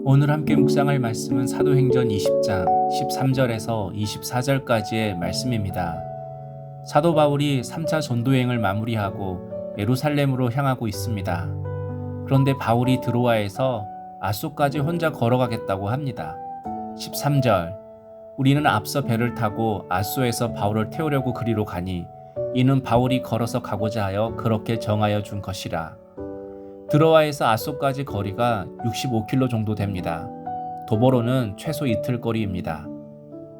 오늘 함께 묵상할 말씀은 사도행전 20장 13절에서 24절까지의 말씀입니다. 사도 바울이 3차 전도여행을 마무리하고 예루살렘으로 향하고 있습니다. 그런데 바울이 드로아에서 아소까지 혼자 걸어가겠다고 합니다. 13절, 우리는 앞서 배를 타고 아소에서 바울을 태우려고 그리로 가니 이는 바울이 걸어서 가고자 하여 그렇게 정하여 준 것이라. 드로아에서 아소까지 거리가 65km 정도 됩니다. 도보로는 최소 이틀 거리입니다.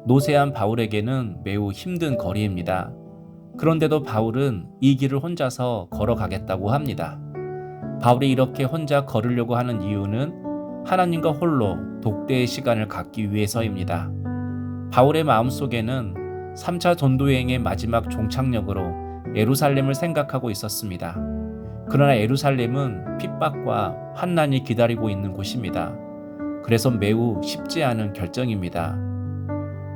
노쇠한 바울에게는 매우 힘든 거리입니다. 그런데도 바울은 이 길을 혼자서 걸어가겠다고 합니다. 바울이 이렇게 혼자 걸으려고 하는 이유는 하나님과 홀로 독대의 시간을 갖기 위해서입니다. 바울의 마음속에는 3차 전도여행의 마지막 종착역으로 예루살렘을 생각하고 있었습니다. 그러나 예루살렘은 핍박과 환난이 기다리고 있는 곳입니다. 그래서 매우 쉽지 않은 결정입니다.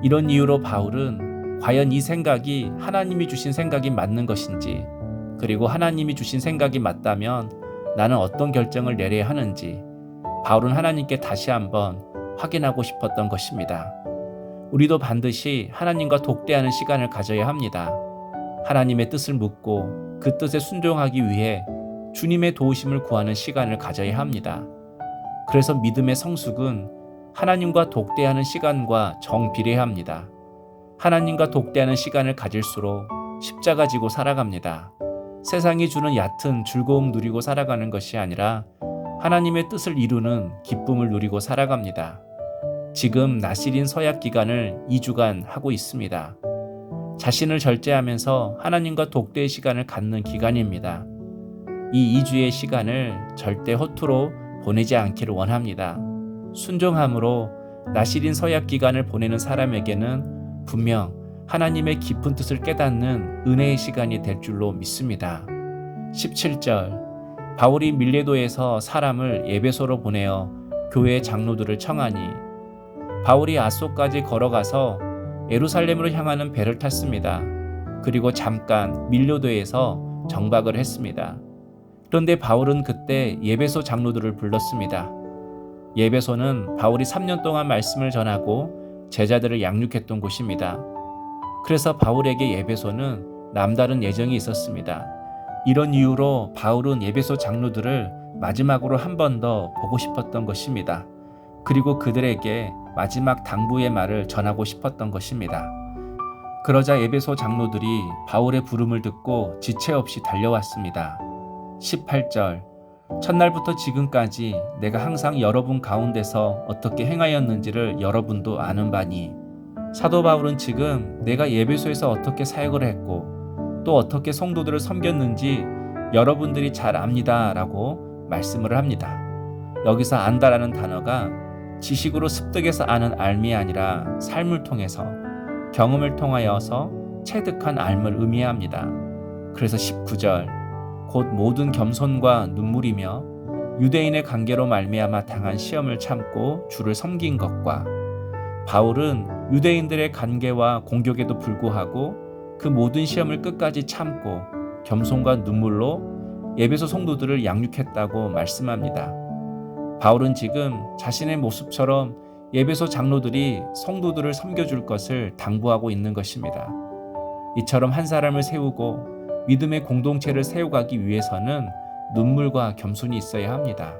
이런 이유로 바울은 과연 이 생각이 하나님이 주신 생각이 맞는 것인지, 그리고 하나님이 주신 생각이 맞다면 나는 어떤 결정을 내려야 하는지 바울은 하나님께 다시 한번 확인하고 싶었던 것입니다. 우리도 반드시 하나님과 독대하는 시간을 가져야 합니다. 하나님의 뜻을 묻고 그 뜻에 순종하기 위해 주님의 도우심을 구하는 시간을 가져야 합니다. 그래서 믿음의 성숙은 하나님과 독대하는 시간과 정비례합니다. 하나님과 독대하는 시간을 가질수록 십자가 지고 살아갑니다. 세상이 주는 얕은 즐거움 누리고 살아가는 것이 아니라 하나님의 뜻을 이루는 기쁨을 누리고 살아갑니다. 지금 나실인 서약 기간을 2주간 하고 있습니다. 자신을 절제하면서 하나님과 독대의 시간을 갖는 기간입니다. 이 2주의 시간을 절대 허투루 보내지 않기를 원합니다. 순종함으로 나실인 서약 기간을 보내는 사람에게는 분명 하나님의 깊은 뜻을 깨닫는 은혜의 시간이 될 줄로 믿습니다. 17절, 바울이 밀레도에서 사람을 에베소로 보내어 교회 장로들을 청하니, 바울이 아소까지 걸어가서 예루살렘으로 향하는 배를 탔습니다. 그리고 잠깐 밀레도에서 정박을 했습니다. 그런데 바울은 그때 예베소 장로들을 불렀습니다. 예베소는 바울이 3년 동안 말씀을 전하고 제자들을 양육했던 곳입니다. 그래서 바울에게 예베소는 남다른 예정이 있었습니다. 이런 이유로 바울은 예베소 장로들을 마지막으로 한 번 더 보고 싶었던 것입니다. 그리고 그들에게 마지막 당부의 말을 전하고 싶었던 것입니다. 그러자 예베소 장로들이 바울의 부름을 듣고 지체 없이 달려왔습니다. 18절, 첫날부터 지금까지 내가 항상 여러분 가운데서 어떻게 행하였는지를 여러분도 아는 바니, 사도 바울은 지금 내가 예배소에서 어떻게 사역을 했고 또 어떻게 성도들을 섬겼는지 여러분들이 잘 압니다 라고 말씀을 합니다. 여기서 안다라는 단어가 지식으로 습득해서 아는 알미 아니라 삶을 통해서 경험을 통하여서 체득한 알을 의미합니다. 그래서 19절, 곧 모든 겸손과 눈물이며 유대인의 관계로 말미암아 당한 시험을 참고 주를 섬긴 것과, 바울은 유대인들의 관계와 공격에도 불구하고 그 모든 시험을 끝까지 참고 겸손과 눈물로 예배소 성도들을 양육했다고 말씀합니다. 바울은 지금 자신의 모습처럼 예배소 장로들이 성도들을 섬겨줄 것을 당부하고 있는 것입니다. 이처럼 한 사람을 세우고 믿음의 공동체를 세워가기 위해서는 눈물과 겸손이 있어야 합니다.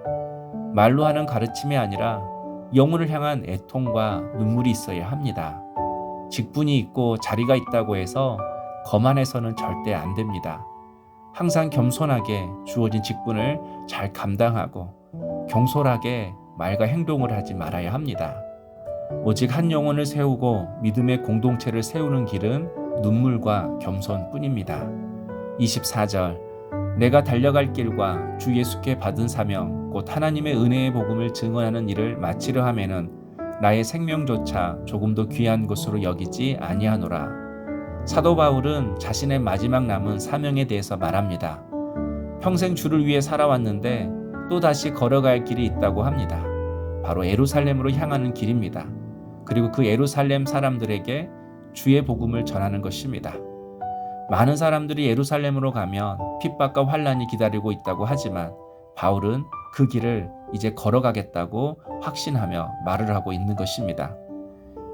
말로 하는 가르침이 아니라 영혼을 향한 애통과 눈물이 있어야 합니다. 직분이 있고 자리가 있다고 해서 거만해서는 절대 안 됩니다. 항상 겸손하게 주어진 직분을 잘 감당하고 경솔하게 말과 행동을 하지 말아야 합니다. 오직 한 영혼을 세우고 믿음의 공동체를 세우는 길은 눈물과 겸손뿐입니다. 24절, 내가 달려갈 길과 주 예수께 받은 사명 곧 하나님의 은혜의 복음을 증언하는 일을 마치려 하면은 나의 생명조차 조금도 귀한 것으로 여기지 아니하노라. 사도 바울은 자신의 마지막 남은 사명에 대해서 말합니다. 평생 주를 위해 살아왔는데 또 다시 걸어갈 길이 있다고 합니다. 바로 예루살렘으로 향하는 길입니다. 그리고 그 예루살렘 사람들에게 주의 복음을 전하는 것입니다. 많은 사람들이 예루살렘으로 가면 핍박과 환란이 기다리고 있다고 하지만 바울은 그 길을 이제 걸어가겠다고 확신하며 말을 하고 있는 것입니다.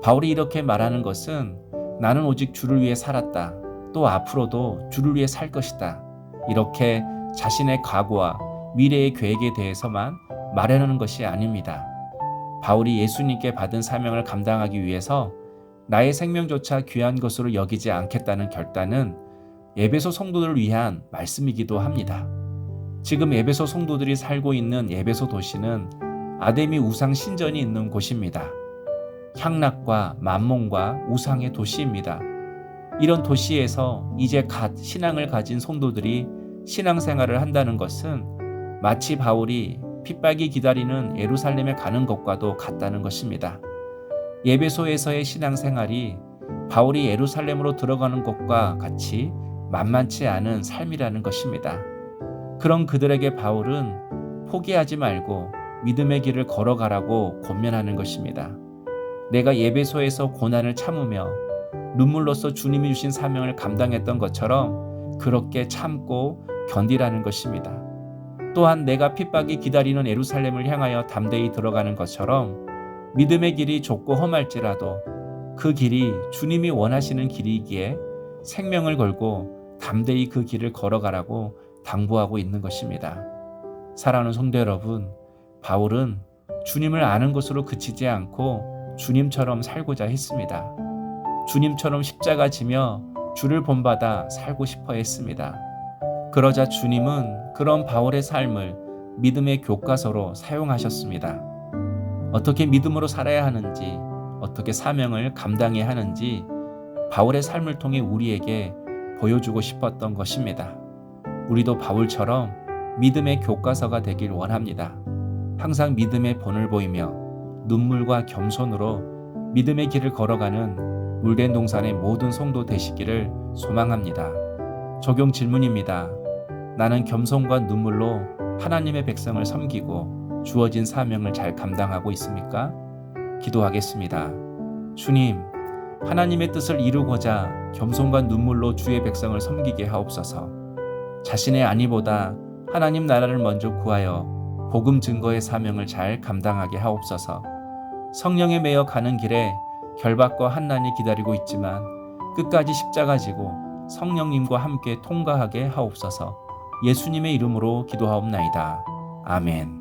바울이 이렇게 말하는 것은 나는 오직 주를 위해 살았다. 또 앞으로도 주를 위해 살 것이다. 이렇게 자신의 각오와 미래의 계획에 대해서만 말하는 것이 아닙니다. 바울이 예수님께 받은 사명을 감당하기 위해서 나의 생명조차 귀한 것으로 여기지 않겠다는 결단은 에베소 성도들을 위한 말씀이기도 합니다. 지금 에베소 성도들이 살고 있는 에베소 도시는 아데미 우상 신전이 있는 곳입니다. 향락과 만몬과 우상의 도시입니다. 이런 도시에서 이제 갓 신앙을 가진 성도들이 신앙생활을 한다는 것은 마치 바울이 핍박이 기다리는 예루살렘에 가는 것과도 같다는 것입니다. 에베소에서의 신앙생활이 바울이 예루살렘으로 들어가는 것과 같이 만만치 않은 삶이라는 것입니다. 그런 그들에게 바울은 포기하지 말고 믿음의 길을 걸어가라고 권면하는 것입니다. 내가 에베소에서 고난을 참으며 눈물로써 주님이 주신 사명을 감당했던 것처럼 그렇게 참고 견디라는 것입니다. 또한 내가 핍박이 기다리는 예루살렘을 향하여 담대히 들어가는 것처럼 믿음의 길이 좁고 험할지라도 그 길이 주님이 원하시는 길이기에 생명을 걸고 담대히 그 길을 걸어가라고 당부하고 있는 것입니다. 사랑하는 성도 여러분, 바울은 주님을 아는 것으로 그치지 않고 주님처럼 살고자 했습니다. 주님처럼 십자가 지며 주를 본받아 살고 싶어 했습니다. 그러자 주님은 그런 바울의 삶을 믿음의 교과서로 사용하셨습니다. 어떻게 믿음으로 살아야 하는지, 어떻게 사명을 감당해야 하는지 바울의 삶을 통해 우리에게 보여주고 싶었던 것입니다. 우리도 바울처럼 믿음의 교과서가 되길 원합니다. 항상 믿음의 본을 보이며 눈물과 겸손으로 믿음의 길을 걸어가는 물된 동산의 모든 성도 되시기를 소망합니다. 적용 질문입니다. 나는 겸손과 눈물로 하나님의 백성을 섬기고 주어진 사명을 잘 감당하고 있습니까? 기도하겠습니다. 주님, 하나님의 뜻을 이루고자 겸손과 눈물로 주의 백성을 섬기게 하옵소서. 자신의 안위보다 하나님 나라를 먼저 구하여 복음 증거의 사명을 잘 감당하게 하옵소서. 성령에 매여 가는 길에 결박과 환난이 기다리고 있지만 끝까지 십자가 지고 성령님과 함께 통과하게 하옵소서. 예수님의 이름으로 기도하옵나이다. 아멘.